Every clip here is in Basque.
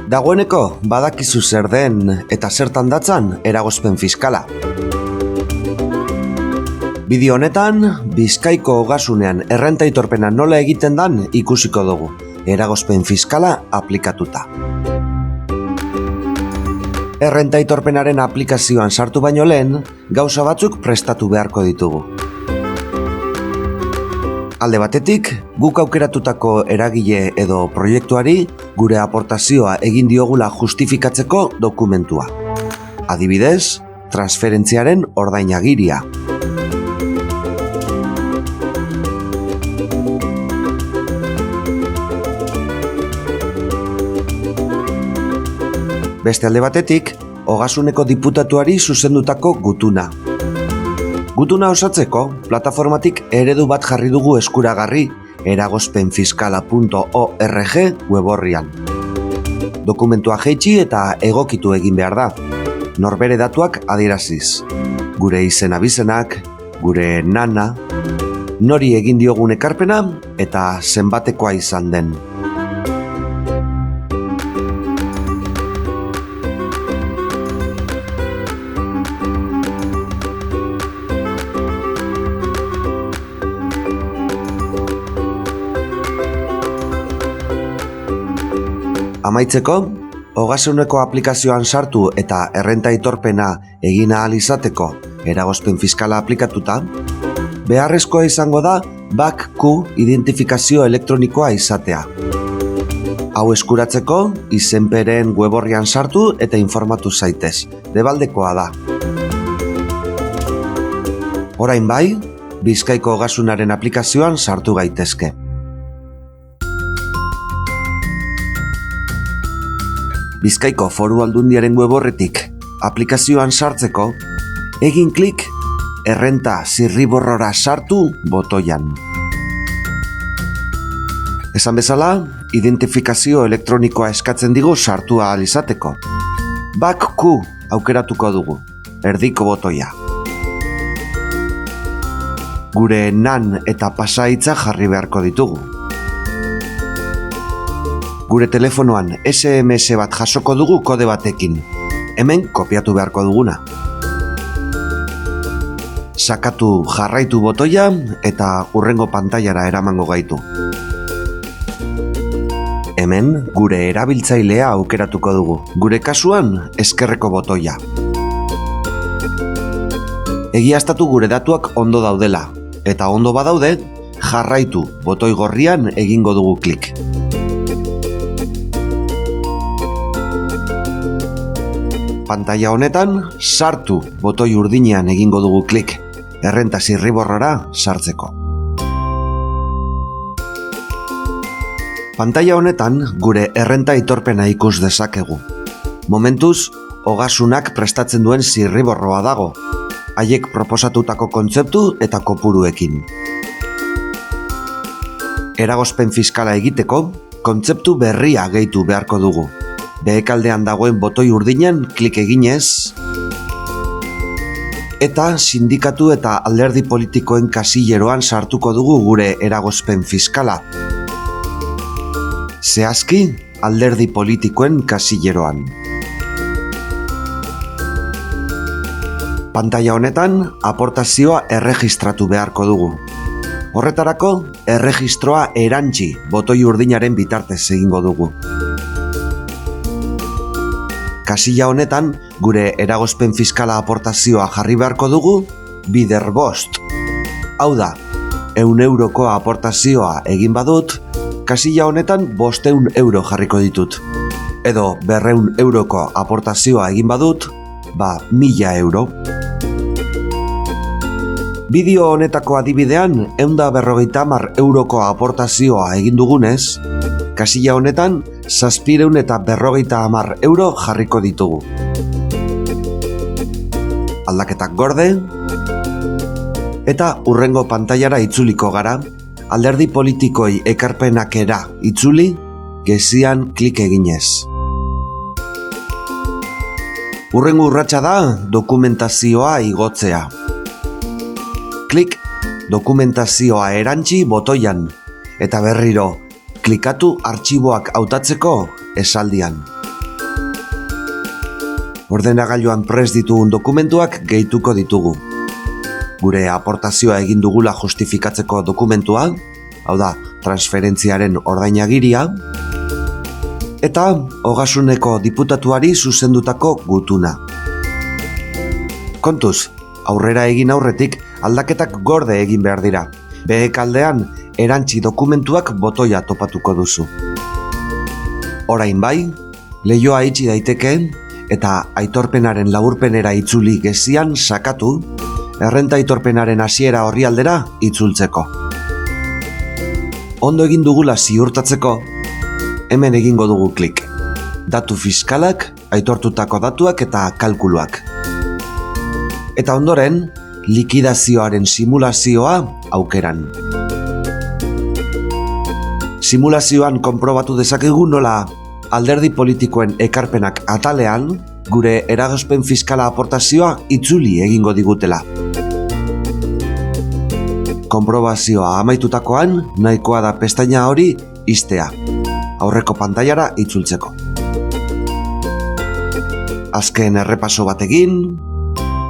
Dagoeneko badakizu zer den eta zertan datzan eragozpen fiskala. Bideo honetan, Bizkaiko ogasunean errenta aitorpena nola egiten dan ikusiko dugu, eragozpen fiskala aplikatuta. Errenta aitorpenaren aplikazioan sartu baino lehen, gauza batzuk prestatu beharko ditugu. Alde batetik, guk aukeratutako eragile edo proiektuari gure aportazioa egin diogula justifikatzeko dokumentua. Adibidez, transferentziaren ordainagiria. Beste alde batetik, ogasuneko diputatuari zuzendutako gutuna. Gutuna osatzeko, plataformatik eredu bat jarri dugu eskuragarri eragozpenfiskala.org weborrian. Dokumentua jaitsi eta egokitu egin behar da. Norbere datuak adieraziz. Gure izen abizenak, gure nana, nori egin diogun ekarpena eta zenbatekoa izan den. Amaitzeko, ogasuneko aplikazioan sartu eta errenta aitorpena egin ahal izateko eragozpen fiskala aplikatuta, beharrezkoa izango da BAC-Q identifikazio elektronikoa izatea. Hau eskuratzeko, izenperen weborrian sartu eta informatu zaitez, debaldekoa da. Orain bai, Bizkaiko ogasunaren aplikazioan sartu gaitezke. Bizkaiko Foru Aldundiaren weborretik aplikazioan sartzeko, egin klik errenta zirriborrora sartu botoian. Esan bezala, identifikazio elektronikoa eskatzen digu sartu ahal izateko. BAC-Q aukeratuko dugu, erdiko botoia. Gure nan eta pasahitza jarri beharko ditugu. Gure telefonoan SMS bat jasoko dugu kode batekin. Hemen kopiatu beharko duguna. Sakatu jarraitu botoia eta hurrengo pantailara eramango gaitu. Hemen gure erabiltzailea aukeratuko dugu. Gure kasuan ezkerreko botoia. Egiaztatu gure datuak ondo daudela. Eta ondo badaude, jarraitu botoi gorrian egingo dugu klik. Pantaila honetan, sartu botoi urdinean egingo dugu klik, errenta zirriborrora sartzeko. Pantaila honetan, gure errenta aitorpena ikus dezakegu. Momentuz, ogasunak prestatzen duen zirriborroa dago, haiek proposatutako kontzeptu eta kopuruekin. Eragozpen fiskala egiteko, kontzeptu berria gehitu beharko dugu. Behekaldean dagoen botoi urdinean klik eginez eta sindikatu eta alderdi politikoen kasilleroan sartuko dugu gure eragozpen fiskala. Zehazki, alderdi politikoen kasilleroan. Pantaila honetan, aportazioa erregistratu beharko dugu. Horretarako, erregistroa erantzi botoi urdinaren bitartez egingo dugu. Kasilla honetan, gure eragozpen fiskala aportazioa jarri beharko dugu, bider bost. Hau da, 100 euroko aportazioa egin badut, kasilla honetan 500 euro jarriko ditut. Edo 200 euroko aportazioa egin badut, 1000 euro. Bideo honetako adibidean, 150 euroko aportazioa egin dugunez, kasilla honetan 750 euro jarriko ditugu. Aldaketak gorde, eta hurrengo pantailara itzuliko gara, alderdi politikoi ekarpenakera itzuli, gezian klik eginez. Hurrengo urratsa da dokumentazioa igotzea. Klik dokumentazioa erantzi botoian, eta berriro klikatu artxiboak hautatzeko esaldian. Ordenagailuan prest ditugun dokumentuak gehituko ditugu. Gure aportazioa egin dugula justifikatzeko dokumentua, hau da, transferentziaren ordainagiria, eta Ogasuneko diputatuari zuzendutako gutuna. Kontuz, aurrera egin aurretik aldaketak gorde egin behar dira. Behek aldean, erantzi dokumentuak botoia topatuko duzu. Orain bai, leihoa itxi daiteke eta aitorpenaren laburpenera itzuli gezian sakatu, errenta aitorpenaren hasiera orrialdera itzultzeko. Ondo egin dugula ziurtatzeko, hemen egingo dugu klik. Datu fiskalak, aitortutako datuak eta kalkuluak. Eta ondoren, likidazioaren simulazioa aukeran. Simulazioan konprobatu dezakegu nola alderdi politikoen ekarpenak atalean gure eragozpen fiskala aportazioa itzuli egingo digutela. Konprobazioa amaitutakoan nahikoa da pestaina hori ixtea, aurreko pantailara itzultzeko. Azken errepaso bat egin,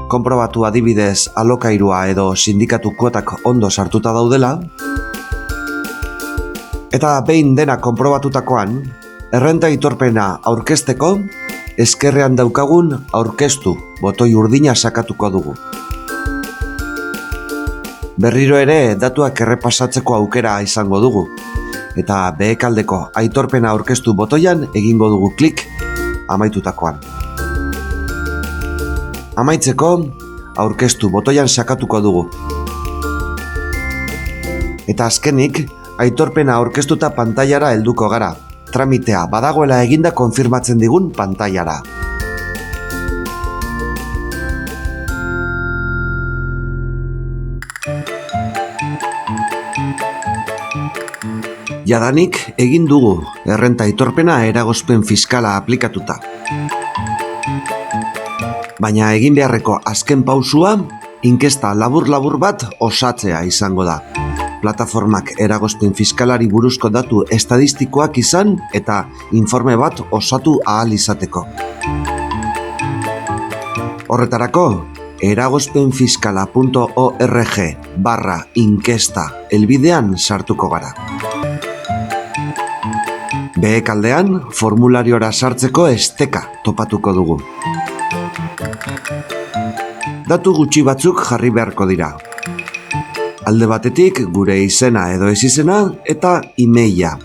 konprobatu adibidez alokairua edo sindikatu kuotak ondo sartuta daudela, eta behin dena konprobatutakoan, errenta aitorpena aurkezteko, ezkerrean daukagun aurkeztu botoi urdina sakatuko dugu. Berriro ere datuak errepasatzeko aukera izango dugu, eta behekaldeko aitorpena aurkeztu botoian egingo dugu klik amaitutakoan. Amaitzeko, aurkeztu botoian sakatuko dugu. Eta azkenik, aitorpena aurkeztuta pantailara helduko gara. Tramitea badagoela eginda konfirmatzen digun pantailara. Jadanik egin dugu errenta aitorpena eragozpen fiskala aplikatuta. Baina egin beharreko azken pausua, inkesta labur-labur bat osatzea izango da. Plataformak eragozpen fiskalari buruzko datu estadistikoak izan eta informe bat osatu ahal izateko. Horretarako, eragozpenfiskala.org/inkesta helbidean sartuko gara. Behekaldean, formulariora sartzeko esteka topatuko dugu. Datu gutxi batzuk jarri beharko dira. Alde batetik gure izena edo ezizena eta emaila.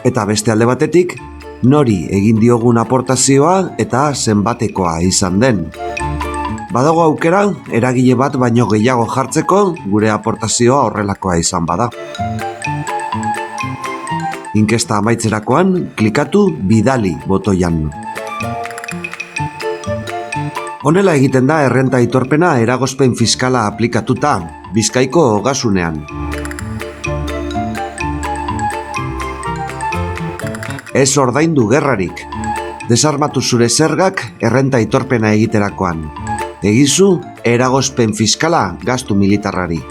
Eta beste alde batetik, nori egin diogun aportazioa eta zenbatekoa izan den. Badago aukera, eragile bat baino gehiago jartzeko gure aportazioa horrelakoa izan bada. Inkesta amaitzerakoan, klikatu bidali botoian. Honela egiten da errenta aitorpena eragozpen fiskala aplikatuta, Bizkaiko Ogasunean. Ez ordaindu gerrarik. Desarmatu zure zergak errenta aitorpena egiterakoan. Egizu eragozpen fiskala gastu militarrari.